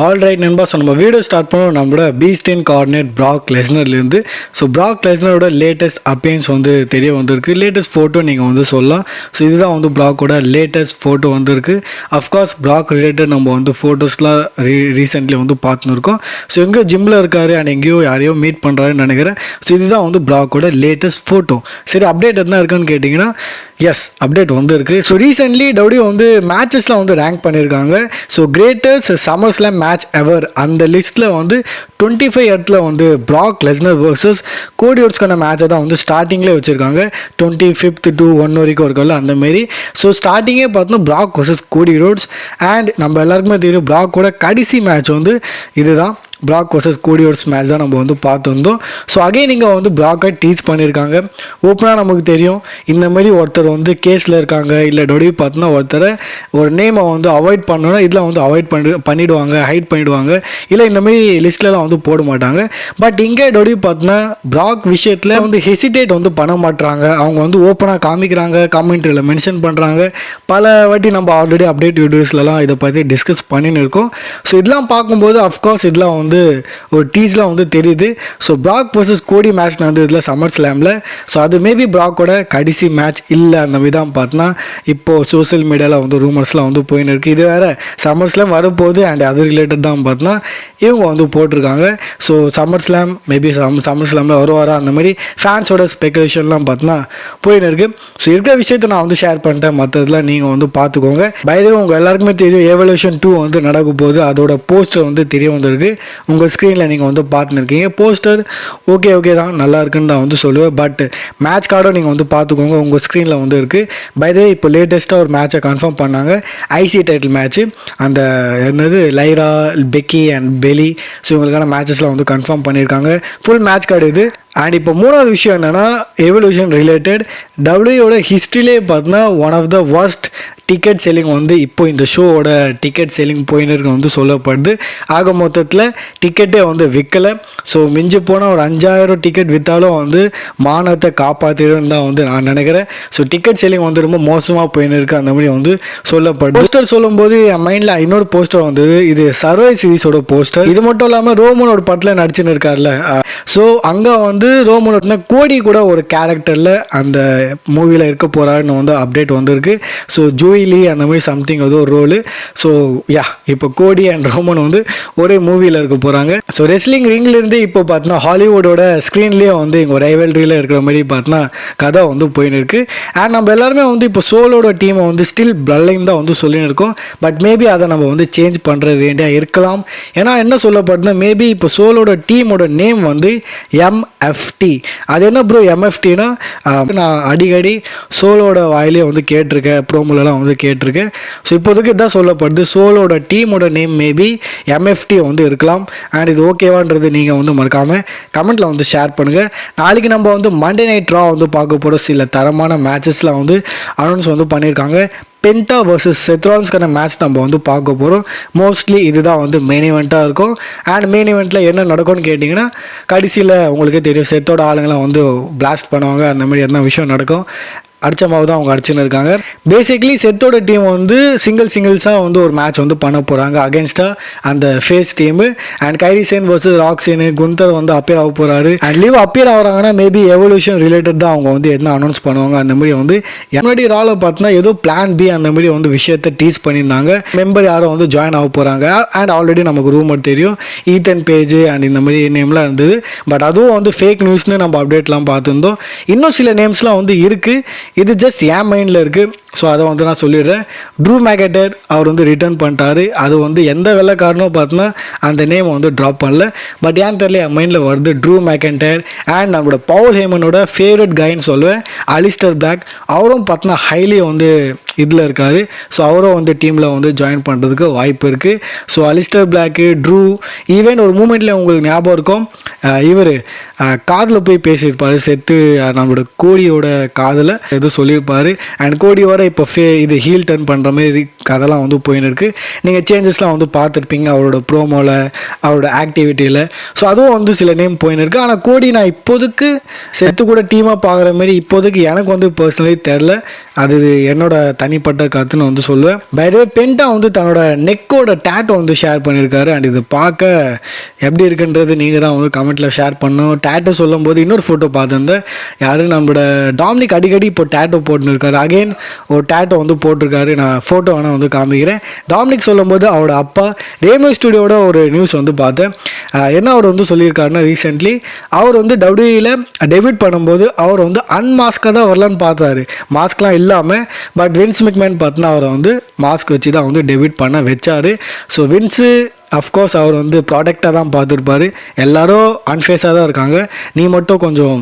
Alright நண்பா. So நம்ம video start பண்ணோம் நம்மளோட பீஸ்டேன் கார்னெட் பிராக் லெஸ்னர்லேருந்து. ஸோ பிராக் லெஸ்னரோட லேட்டஸ்ட் அப்பீயன்ஸ் வந்து தெரிய வந்திருக்கு. லேட்டஸ்ட் ஃபோட்டோ நீங்கள் வந்து சொல்லலாம். ஸோ இதுதான் வந்து பிராக்கோட லேட்டஸ்ட் ஃபோட்டோ வந்திருக்கு. அஃப்கோர்ஸ் பிராக் ரிலேட்டட் நம்ம வந்து ஃபோட்டோஸ்லாம் ரீசெண்ட்லி வந்து பார்த்துன்னு இருக்கோம். ஸோ எங்கேயோ ஜிம்மில் இருக்காரு அண்ட் எங்கேயோ யாரையோ மீட் பண்ணுறாருன்னு நினைக்கிறேன். ஸோ இதுதான் வந்து பிராக்கோட லேட்டஸ்ட் ஃபோட்டோ. சரி, அப்டேட் என்ன இருக்குன்னு கேட்டிங்கன்னா, எஸ் அப்டேட் வந்து இருக்குது. ஸோ ரீசெண்ட்லி டபிள்யூ வந்து மேட்சஸ்லாம் வந்து ரேங்க் பண்ணியிருக்காங்க. So greatest SummerSlam match ever அந்த லிஸ்ட்டில் வந்து 25 இடத்துல வந்து பிராக் லெஸ்னர் வர்சஸ் கோடி ரோட்ஸ்க்கான மேட்சை தான் வந்து ஸ்டார்டிங்லேயே வச்சுருக்காங்க. 25th to 1 வரைக்கும் இருக்கும்ல அந்தமாரி. ஸோ ஸ்டார்டிங்கே பார்த்தோன்னா பிராக் வர்சஸ் கோடி ரோட்ஸ். அண்ட் நம்ம எல்லாருக்குமே தெரியும் பிராக்கோட கடைசி மேட்ச் வந்து இதுதான். பிராக் வர்சஸ் கோடி ரோட்ஸ் மேட்ச் தான் நம்ம வந்து பார்த்துருந்தோம். ஸோ அகைன் இங்கே வந்து பிராக்கை டீச் பண்ணியிருக்காங்க. ஓப்பனாக நமக்கு தெரியும் இந்த மாதிரி ஒருத்தர் வந்து கேஸில் இருக்காங்க, இல்லை டொடிவு பார்த்தோன்னா ஒருத்தரை ஒரு நேமை வந்து அவாய்ட் பண்ணோன்னா இதில் வந்து அவாய்ட் பண்ணிவிடுவாங்க, ஹைட் பண்ணிவிடுவாங்க, இல்லை இந்தமாரி லிஸ்ட்லலாம் வந்து போட மாட்டாங்க. பட் இங்கே டொடிவு பார்த்தோன்னா பிராக் விஷயத்தில் வந்து ஹெசிடேட் வந்து பண்ண மாட்டாங்க. அவங்க வந்து ஓப்பனாக காமிக்கிறாங்க, காமெண்ட்ரியில் மென்ஷன் பண்ணுறாங்க. பல வாட்டி நம்ம ஆல்ரெடி அப்டேட் வீடியோஸ்லாம் இதை பற்றி டிஸ்கஸ் பண்ணின்னு இருக்கோம். ஸோ இதெல்லாம் பார்க்கும்போது அஃப்கோர்ஸ் இதெல்லாம் வந்து ஒரு டீஸ்லாம் வந்து தெரியுது. ஸோ பிராக் வர்சஸ் கோடி மேட்ச் நடந்தது இதில் சம்மர் ஸ்லாமில். ஸோ அது மேபி பிராக்கோட கடைசி மேட்ச் இல்லை அந்த விதம் பார்த்தோன்னா இப்போது சோசியல் மீடியாவில் வந்து ரூமர்ஸ்லாம் வந்து போயின்னு இருக்குது. இது வேறு சம்மர் ஸ்லாம் வரப்போகுது அண்ட் அது ரிலேட்டட் தான் பார்த்தோன்னா இவங்க வந்து போட்டிருக்காங்க. ஸோ சம்மர் ஸ்லாம் மேபி சம்மர் ஸ்லாமில் வருவாரா அந்த மாதிரி ஃபேன்ஸோட ஸ்பெகுலேஷன்லாம் பார்த்தோன்னா போயின்னு இருக்குது. ஸோ இருக்கிற விஷயத்தை நான் வந்து ஷேர் பண்ணிட்டேன். மற்றதெல்லாம் நீங்கள் வந்து பார்த்துக்கோங்க. பைதே உங்கள் எல்லாருக்குமே தெரியும் எவல்யூஷன் 2 வந்து நடக்க போகுது. அதோட போஸ்டர் வந்து தெரிய வந்திருக்கு. உங்கள் ஸ்க்ரீனில் நீங்கள் வந்து பார்த்துருக்கீங்க. போஸ்டர் ஓகே தான், நல்லா இருக்குன்னு நான் வந்து சொல்லுவேன். பட் மேட்ச் கார்டும் நீங்கள் வந்து பார்த்துக்கோங்க, உங்கள் ஸ்க்ரீனில் வந்து இருக்குது. பைதே இப்போ லேட்டஸ்ட்டாக ஒரு மேட்சை கன்ஃபார்ம் பண்ணாங்க. IC title match. அந்த என்னது Lyra, Becky and Bayley. So இவங்களுக்கான மேட்சஸ்லாம் வந்து கன்ஃபார்ம் பண்ணியிருக்காங்க. ஃபுல் மேட்ச் கார்டு இது. அண்ட் இப்போ மூணாவது விஷயம் என்னென்னா எவல்யூஷன் ரிலேட்டட் டபிள்யூயோட ஹிஸ்ட்ரியிலே பார்த்தோன்னா one of the worst ticket selling வந்து இப்போ இந்த ஷோவோட டிக்கெட் செல்லிங் போயின்னு வந்து சொல்லப்படுது. ஆக மொத்தத்தில் டிக்கெட்டே வந்து விற்கலை. ஸோ மிஞ்சி போனால் ஒரு 5000 டிக்கெட் விற்றாலும் வந்து மானத்தை காப்பாற்றிடுன்னு தான் வந்து நான் நினைக்கிறேன். ஸோ டிக்கெட் செல்லிங் வந்து ரொம்ப மோசமாக போயின்னு இருக்குது அந்த மாதிரி வந்து சொல்லப்படுது. போஸ்டர் சொல்லும்போது என் மைண்டில் இன்னொரு போஸ்டர் வந்தது. இது சர்வை சீரிஸோட போஸ்டர். இது மட்டும் இல்லாமல் ரோமனோட படத்தில் நடிச்சுன்னு இருக்கார்ல. ஸோ அங்கே வந்து ரோமனோட கோடி கூட ஒரு கேரக்டரில் அந்த மூவியில் இருக்க போகிறாருன்னு வந்து அப்டேட் வந்திருக்கு. ஸோ ஜூயிலி அந்த மாதிரி சம்திங் ஏதோ ஒரு ரோலு. ஸோ இப்போ கோடி அண்ட் ரோமன் வந்து ஒரே மூவியில் இருக்க போகிறாங்க. ஸோ ரெஸ்லிங் ரிங்லேருந்து இப்போ பார்த்தோன்னா ஹாலிவுட்டோட ஸ்க்ரீன்லேயே வந்து இங்கே ஒரு ரைவல்ரியில் இருக்கிற மாதிரி பார்த்தோன்னா கதை வந்து போயின்னு இருக்குது. அண்ட் நம்ம எல்லாருமே வந்து இப்போ சோலோட டீமை வந்து ஸ்டில் பிளல்லைன் தான் வந்து சொல்லின்னு இருக்கோம். பட் மேபி அதை நம்ம வந்து சேஞ்ச் பண்ணுற வேண்டிய இருக்கலாம். ஏன்னா என்ன சொல்லப்படுதுன்னா மேபி இப்போ சோலோட டீமோட நேம் வந்து MFT. அது என்ன ப்ரோ MFTனா நான் அடிக்கடி சோலோட வாயிலே வந்து கேட்டிருக்கேன், ப்ரோமோலலாம் வந்து கேட்டிருக்கேன். ஸோ இப்போதைக்கு இதான் சொல்லப்படுது. சோலோட டீமோட நேம் மேபி MFT வந்து இருக்கலாம். அண்ட் இது ஓகேவான்றது நீங்கள் வந்து மறக்காமல் கமெண்ட்டில் வந்து ஷேர் பண்ணுங்கள். நாளைக்கு நம்ம வந்து மண்டே நைட் ரா வந்து பார்க்க போகிற சில தரமான மேட்சஸ்லாம் வந்து அனௌன்ஸ் வந்து பண்ணியிருக்காங்க. பென்டா வர்சஸ் செத்ரான்ஸ்க்கான மேட்ச் நம்ம வந்து பார்க்க போகிறோம். மோஸ்ட்லி இதுதான் வந்து மெயின் ஈவெண்ட்டாக இருக்கும். அண்ட் மெயின் ஈவெண்ட்டில் என்ன நடக்கும்னு கேட்டிங்கன்னா கடைசியில் உங்களுக்கே தெரியும் செத்தோட ஆளுங்களாம் வந்து பிளாஸ்ட் பண்ணுவாங்க. அந்த மாதிரி என்ன விஷயம் நடக்கும். அடித்த மாதிரி தான் அவங்க அடிச்சுன்னு இருக்காங்க. பேசிக்லி செத்தோட டீம் வந்து சிங்கிள்ஸாக வந்து ஒரு மேட்ச் வந்து பண்ண போகிறாங்க அகேன்ஸ்டாக அந்த face team. And Kairi Sane versus Roxanne Gunther வந்து அப்பியர் ஆக போகிறாரு. அண்ட் லீவ் அப்பியர் ஆகிறாங்கன்னா மேபி எவல்யூஷன் ரிலேட்டட் தான் அவங்க வந்து என்ன அனௌன்ஸ் பண்ணுவாங்க. அந்த மாதிரி வந்து முன்னாடி ராவில் பார்த்தோன்னா ஏதோ பிளான் பி அந்த மாதிரி வந்து விஷயத்தை டீஸ் பண்ணியிருந்தாங்க. மெம்பர் யாரும் வந்து ஜாயின் ஆக போகிறாங்க. அண்ட் ஆல்ரெடி நமக்கு ரூமர் தெரியும் ஈத்தன் பேஜ் அண்ட் இந்த மாதிரி நேம்லாம் இருந்தது. பட் அதுவும் வந்து ஃபேக் நியூஸ்னு நம்ம அப்டேட்லாம் பார்த்துருந்தோம். இன்னும் சில நேம்ஸ்லாம் வந்து இருக்குது. இது ஜஸ்ட் என் மைண்டில் இருக்குது. ஸோ அதை வந்து நான் சொல்லிடுறேன். ட்ரூ மேக்கன்டையர் அவர் வந்து ரிட்டர்ன் பண்ணிட்டாரு. அது வந்து எந்த வெள்ளைக்காரனும் பார்த்தோன்னா அந்த நேம் வந்து ட்ராப் பண்ணல. பட் ஏன் தெரியல என் மைண்டில் வருது ட்ரூ மேக்கன்டையர். அண்ட் நம்மளோட பவுல் ஹேமனோட ஃபேவரட் கைன்னு சொல்லுவேன் அலிஸ்டர் பிளாக். அவரும் பார்த்தோன்னா ஹைலி வந்து இதில் இருக்கார். ஸோ அவரும் வந்து டீமில் வந்து ஜாயின் பண்ணுறதுக்கு வாய்ப்பு இருக்குது. So Aleister Black, Drew, even ஒரு மூமெண்ட்டில் உங்களுக்கு ஞாபகம் இருக்கும் இவர் காதில் போய் பேசியிருப்பார் செத்து நம்மளோட கோடியோட காதில் எதுவும் சொல்லியிருப்பார். அண்ட் கோடி வர இப்போ இது ஹீல் டர்ன் பண்ணுற மாதிரி கதெல்லாம் வந்து போயின்னு இருக்குது. நீங்கள் சேஞ்சஸ்லாம் வந்து பார்த்துருப்பீங்க அவரோட ப்ரோமோவில், அவரோட ஆக்டிவிட்டியில். ஸோ அதுவும் வந்து சில நேம் போயின்னு இருக்குது. ஆனால் கோடி நான் இப்போதைக்கு செத்து கூட டீமாக பார்க்குற மாதிரி இப்போதைக்கு எனக்கு வந்து பர்சனலி தெரில. அது என்னோட தனிப்பட்ட கருத்துன்னு வந்து சொல்லுவேன். பை த வே பென்டா வந்து தன்னோட நெக்கோட டேட்டோ வந்து ஷேர் பண்ணியிருக்காரு. அண்ட் இது பார்க்க எப்படி இருக்குன்றது நீங்கள் தான் வந்து கமெண்ட்டில் ஷேர் பண்ணணும். டேட்டோ சொல்லும் போது இன்னொரு ஃபோட்டோ பார்த்துருந்தேன். யாரும் நம்மளோட டாமினிக் அடிக்கடி இப்போ டேட்டோ போட்டுன்னு இருக்காரு. அகெயின் ஒரு டேட்டோ வந்து போட்டிருக்காரு. நான் ஃபோட்டோ வேணால் வந்து காமிக்கிறேன். டாமினிக் சொல்லும்போது அவரோட அப்பா ரேமோ ஸ்டுடியோட ஒரு நியூஸ் வந்து பார்த்தேன். என்ன அவர் வந்து சொல்லியிருக்காருன்னா, ரீசெண்ட்லி அவர் வந்து டபிள்யூஇல டெபியூட் பண்ணும்போது அவர் வந்து அன்மாஸ்காக தான் வரலான்னு பார்த்தாரு, மாஸ்க்லாம் இல்லாமல். பட் வின்ஸ் மெக்மேன் பார்த்தீங்கன்னா அவரை வந்து மாஸ்க் வச்சு தான் வந்து டெபியூட் பண்ண வச்சார். ஸோ வின்ஸு அஃப்கோர்ஸ் அவர் வந்து ப்ராடக்டாக தான் பார்த்துருப்பாரு. எல்லோரும் அன்ஃபேஸாக தான் இருக்காங்க, நீ மட்டும் கொஞ்சம்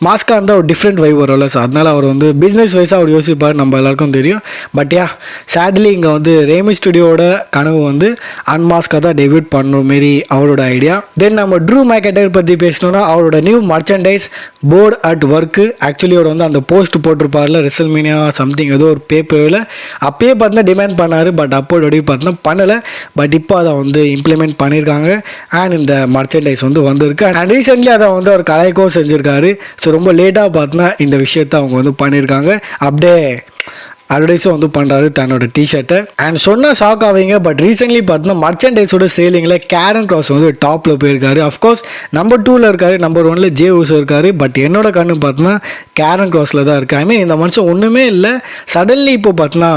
மாஸ்காக இருந்தால் ஒரு டிஃப்ரெண்ட் வைப் வரும்ல. ஸோ அதனால் அவர் வந்து பிஸ்னஸ் வைஸாக அவர் யோசிப்பார், நம்ம எல்லாருக்கும் தெரியும். பட் யா சேட்லி இங்கே வந்து ரேமி ஸ்டுடியோட கனவு வந்து அன்மாஸ்காக தான் டெபியூட் பண்ணுற மாரி அவரோட ஐடியா. தென் நம்ம ட்ரூ மேக்கெட்டர் பற்றி பேசணுன்னா அவரோட new merchandise board at work actually அவர் வந்து அந்த போஸ்ட் போட்டிருப்பார்ல ரெசல்மேனியா சம்திங் ஏதோ ஒரு பேப்பரில், அப்பயே பார்த்தீங்கன்னா டிமாண்ட் பண்ணார். பட் அப்போ பார்த்தீங்கன்னா பண்ணலை. பட் இப்போ அதை வந்து இம்ப்ளிமெண்ட் பண்ணியிருக்காங்க. அண்ட் இந்த மர்ச்சன்டைஸ் வந்து வந்திருக்கு. அண்ட் ரீசெண்ட்லி அதை வந்து அவர் கலைக்கோ செஞ்சுருக்காரு. ஸோ ரொம்ப லேட்டாக பார்த்தீங்கன்னா இந்த விஷயத்தை அவங்க வந்து பண்ணியிருக்காங்க. அப்படியே அட்வர்டைஸும் வந்து பண்ணுறாரு தன்னோட டிஷர்ட்டை. அண்ட் சொன்னால் ஷாக் ஆவீங்க, பட் ரீசென்ட்லி பார்த்தீங்கன்னா மர்ச்சன்டைஸோட சேலிங்கில் கேரன் கிராஸ் வந்து டாப்பில் போயிருக்காரு. அஃப்கோர்ஸ் நம்பர் 2ல் இருக்காரு, நம்பர் 1ல் ஜே ஊசோ இருக்காரு. பட் என்னோட கண்ணு பார்த்தீங்கன்னா கேரன் கிராஸில் தான் இருக்குது. ஐ மீன் இந்த மனுஷன் ஒன்றுமே இல்லை, சடன்லி இப்போ பார்த்தீங்கன்னா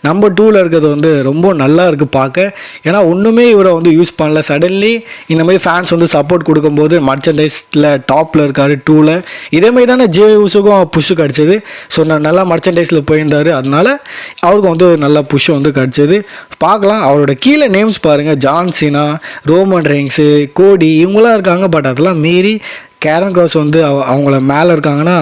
நம்பர் 2ல் இருக்கிறது வந்து ரொம்ப நல்லா இருக்குது பார்க்க. ஏன்னா ஒன்றுமே இவரை வந்து யூஸ் பண்ணல, சடன்லி இந்த மாதிரி ஃபேன்ஸ் வந்து சப்போர்ட் கொடுக்கும்போது மர்ச்சன்டைஸில் டாப்பில் இருக்காரு 2ல். இதேமாதிரி தானே ஜே ஊசோக்கும் புஷ் கிடச்சிது. ஸோ நான் நல்லா மர்ச்சன்டைஸில் போயிருந்தார், அதனால அவருக்கு வந்து நல்ல புஷ் வந்து கிடச்சிது. பார்க்கலாம் அவரோட கீழே நேம்ஸ் பாருங்கள், ஜான் சீனா, ரோமன் ரெயின்ஸு, கோடி இவங்களாம் இருக்காங்க. பட் அதெல்லாம் மீறி கேரன் கிராஸ் வந்து அவங்கள மேலே இருக்காங்கன்னா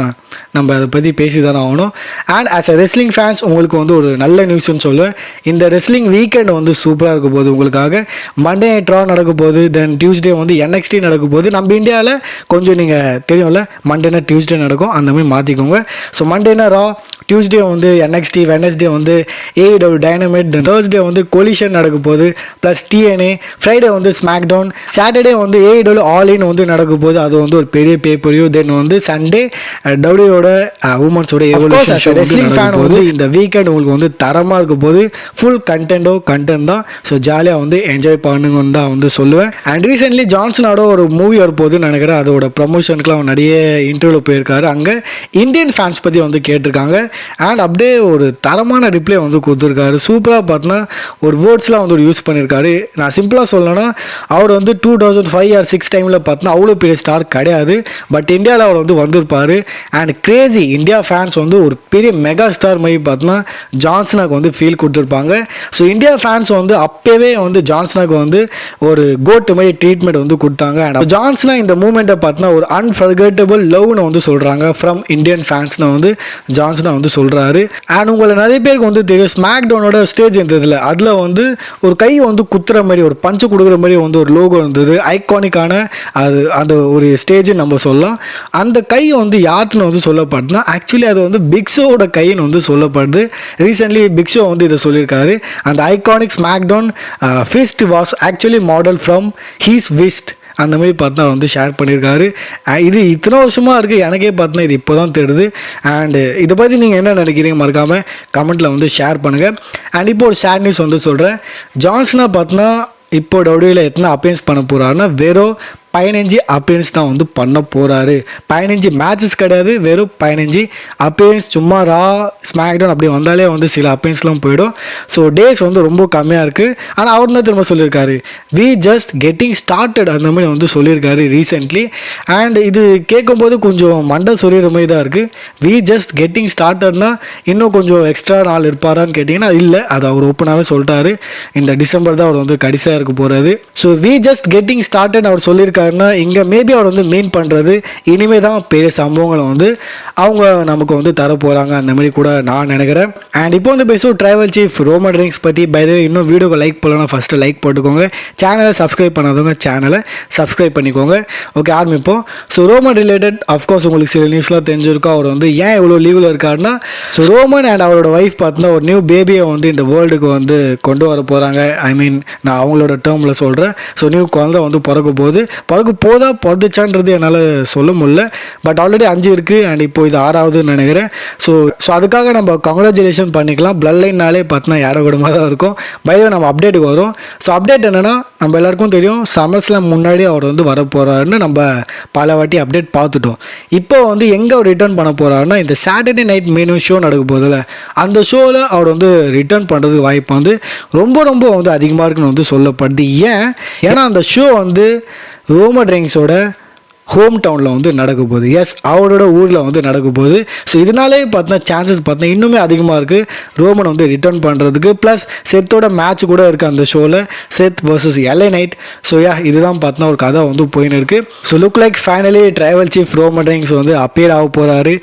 நம்ம அதை பற்றி பேசி தானே ஆகணும். And as a wrestling fans உங்களுக்கு வந்து ஒரு நல்ல நியூஸ்னு சொல்லுவேன். இந்த ரெஸ்லிங் வீக்கெண்ட் வந்து சூப்பராக இருக்க போகுது உங்களுக்காக. மண்டே நைட் ரா நடக்க போகுது, தென் டியூஸ்டே வந்து NXT நடக்க போகுது. நம்ம இந்தியாவில் கொஞ்சம் நீங்கள் தெரியும்ல, மண்டேனா டியூஸ்டே நடக்கும், அந்த மாதிரி மாற்றிக்கோங்க. ஸோ மண்டேனா ரா, டியூஸ்டே வந்து NXT, வெனஸ்டே வந்து AEW டைனமைட், தேர்ஸ்டே வந்து கொலிஷன் நடக்க போகுது ப்ளஸ் TNA, ஃப்ரைடே வந்து ஸ்மாக்டவுன், சாட்டர்டே வந்து AEW ஆல் இன் வந்து நடக்க போகுது, அது வந்து ஒரு பெரிய பேப்பரியூ. தென் வந்து சண்டே டபிள்யூட உமன்ஸோட எவல்யூஷன் ஷோ வந்து இந்த வீக்கெண்ட் உங்களுக்கு வந்து தரமாக இருக்க போது. ஃபுல் கண்டென்ட் தான். ஸோ ஜாலியாக வந்து என்ஜாய் பண்ணுங்கன்னு தான் வந்து சொல்லுவேன். அண்ட் ரீசென்ட்லி ஜான்சனோட ஒரு மூவி வரப்போகுதுன்னு நினைக்கிறேன். அதோட ப்ரமோஷனுக்குலாம் அவர் நிறைய இன்டர்வியூவில் போயிருக்காரு. அங்கே இந்தியன் ஃபேன்ஸ் பற்றி வந்து கேட்டிருக்காங்க. அண்ட் அப்படியே ஒரு தரமான ரிப்ளை வந்து கொடுத்துருக்காரு. சூப்பராக பார்த்தோன்னா ஒரு வேர்ட்ஸ்லாம் வந்து யூஸ் பண்ணியிருக்காரு. நான் சிம்பிளாக சொல்லணும்னா அவர் வந்து 2005 or 6 டைமில் பார்த்தோன்னா அவ்வளோ பெரிய ஸ்டார் கிடையாது. பட் இந்தியாவில் அவர் வந்து வந்திருப்பார். அண்ட் கிரேசி இந்தியா ஃபேன்ஸ் வந்து ஒரு பெரிய மெகா ஸ்டார் மாதிரி பார்த்தோன்னா ஜான்சனாக்கு வந்து ஃபீல் கொடுத்துருப்பாங்க. ஸோ இந்தியா ஃபேன்ஸ் வந்து அப்போவே வந்து ஜான்சனாக்கு வந்து ஒரு கோட்டு மாதிரி ட்ரீட்மெண்ட் வந்து கொடுத்தாங்க. அண்ட் ஜான்சனா இந்த மூமெண்ட்டை பார்த்தோன்னா ஒரு அன்ஃபர்கெட்டபிள் லவ்னு வந்து சொல்கிறாங்க ஃப்ரம் இந்தியன் ஃபேன்ஸ்னு வந்து ஜான்சனா வந்து சொல்கிறாரு. அண்ட் உங்களை நிறைய பேருக்கு வந்து தெரியும், ஸ்மாக் டவுனோட ஸ்டேஜ் இருந்ததில்ல, அதில் வந்து ஒரு கை வந்து குத்துற மாதிரி ஒரு பஞ்சு கொடுக்குற மாதிரி வந்து ஒரு லோகோ இருந்தது, ஐகானிக்கான அது அந்த ஒரு ஸ்டேஜ் நம்ம சொல்லலாம். அந்த கை வந்து யாருன்னு வந்து சொல்லப்படுதுன்னா ஆக்சுவலி அது வந்து பிக் ஷோவோட கைன்னு வந்து சொல்லப்படுது. ரீசென்ட்லி பிக் ஷோ வந்து இதை சொல்லியிருக்காரு. அந்த iconic SmackDown fist was actually model from his wrist அந்த மாதிரி பார்த்தா வந்து ஷேர் பண்ணியிருக்காரு. இது இத்தனை வருஷமாக இருக்குது, எனக்கே பார்த்தா இது இப்போ தான் தெரியுது. அண்டு இதை பற்றி நீங்கள் என்ன நினைக்கிறீங்க மறக்காமல் கமெண்ட்டில் வந்து ஷேர் பண்ணுங்கள். அண்ட் இப்போ ஒரு ஷேர் நியூஸ் வந்து சொல்கிறேன். ஜான்சனாக பார்த்தோன்னா இப்போ டபிள்யூவில் எத்தனை அப்பீரன்ஸ் பண்ண போகிறாருன்னா வெறும் 15 அப்பீரன்ஸ் தான் வந்து பண்ண போகிறாரு. 15 மேட்சஸ் கிடையாது, வெறும் 15 அப்பீரன்ஸ். சும்மா ரா ஸ்மாக்டவுன் அப்படி வந்தாலே வந்து சில அப்பீரன்ஸ்லாம் போயிடும். ஸோ டேஸ் வந்து ரொம்ப கம்மியாக இருக்குது. ஆனால் அவர் தான் திரும்ப சொல்லியிருக்காரு, வி ஜஸ்ட் கெட்டிங் ஸ்டார்டட் அந்த மாதிரி வந்து சொல்லியிருக்காரு ரீசெண்ட்லி. அண்ட் இது கேட்கும்போது கொஞ்சம் மண்டை சொல்லிடுற மாதிரி தான் இருக்குது. வி ஜஸ்ட் கெட்டிங் ஸ்டார்டட்னா இன்னும் கொஞ்சம் எக்ஸ்ட்ரா நாள் இருப்பாரான்னு கேட்டிங்கன்னா இல்லை, அது அவர் ஓப்பனாகவே சொல்லிட்டாரு. இந்த டிசம்பர் தான் அவர் வந்து கடைசியாக இருக்க போகிறாரு. So we just getting started அவர் சொல்லியிருக்காரு. இருக்காருன்னா இங்கே மேபி அவர் வந்து மீன் பண்ணுறது இனிமேல் தான் பெரிய சம்பவங்களை வந்து அவங்க நமக்கு வந்து தர போகிறாங்க அந்த மாதிரி கூட நான் நினைக்கிறேன். அண்ட் இப்போ வந்து பேசுவோம் ட்ரைவல் சீஃப் ரோமன் ரெயின்ஸ் பற்றி. பை த வே இன்னும் வீடியோக்கு லைக் பண்ணலாம், ஃபஸ்ட்டு லைக் போட்டுக்கோங்க. சேனலை சப்ஸ்கிரைப் பண்ணாதவங்க சேனலை சப்ஸ்கிரைப் பண்ணிக்கோங்க. ஓகே, ஆரம்பிப்போம். ஸோ ரோமன் ரிலேட்டட் அஃப்கோர்ஸ் உங்களுக்கு சில நியூஸ்லாம் தெரிஞ்சிருக்கும். அவர் வந்து ஏன் இவ்வளோ லீவில் இருக்காருன்னா, ஸோ ரோமன் அண்ட் அவரோட ஒய்ஃப் பார்த்தீங்கன்னா ஒரு நியூ பேபியை வந்து இந்த வேர்ல்டுக்கு வந்து கொண்டு வர போகிறாங்க. ஐ மீன் நான் அவங்களோட டேர்மில் சொல்கிறேன். ஸோ நியூ குழந்தை வந்து பிறக்க போதா பிறந்துச்சான்றது என்னால் சொல்ல முடியல. பட் ஆல்ரெடி 5 இருக்குது அண்ட் இப்போ இது 6ஆவதுன்னு நினைக்கிறேன். ஸோ அதுக்காக நம்ம கங்க்ராச்சுலேஷன் பண்ணிக்கலாம். பிளட் லைன்னாலே பார்த்தீங்கன்னா ஏடகூடமாக தான் இருக்கும். பையோ நம்ம அப்டேட்டுக்கு வரும். ஸோ அப்டேட் என்னென்னா, நம்ம எல்லாருக்கும் தெரியும் சம்மர்ஸ்லாம் முன்னாடி அவர் வந்து வர போகிறாருன்னு நம்ம பல வாட்டி அப்டேட் பார்த்துட்டோம். இப்போ வந்து எங்கே அவர் ரிட்டர்ன் பண்ண போகிறாருன்னா, இந்த சாட்டர்டே நைட் மெனு ஷோ நடக்க போதில்ல, அந்த ஷோவில் அவர் வந்து ரிட்டர்ன் பண்ணுறதுக்கு வாய்ப்பு வந்து ரொம்ப ரொம்ப வந்து அதிகமாக இருக்குன்னு வந்து சொல்லப்படுது. ஏன்னா அந்த ஷோ வந்து ரோமன் ரெயின்ஸோட ஹோம் டவுனில் வந்து நடக்க போகுது. எஸ், அவரோட ஊரில் வந்து நடக்க போகுது. ஸோ இதனாலே பார்த்தா சான்சஸ் பார்த்தா இன்னுமே அதிகமாக இருக்குது ரோமன் வந்து ரிட்டர்ன் பண்ணுறதுக்கு. ப்ளஸ் செத்தோட மேட்ச் கூட இருக்குது அந்த ஷோவில், செத் வர்சஸ் LA நைட். ஸோ இதுதான் பார்த்தா ஒரு கதை வந்து போயின்னு இருக்குது. So look like finally trivial chief Roman Reigns வந்து அப்பியர் ஆக போகிறாரு.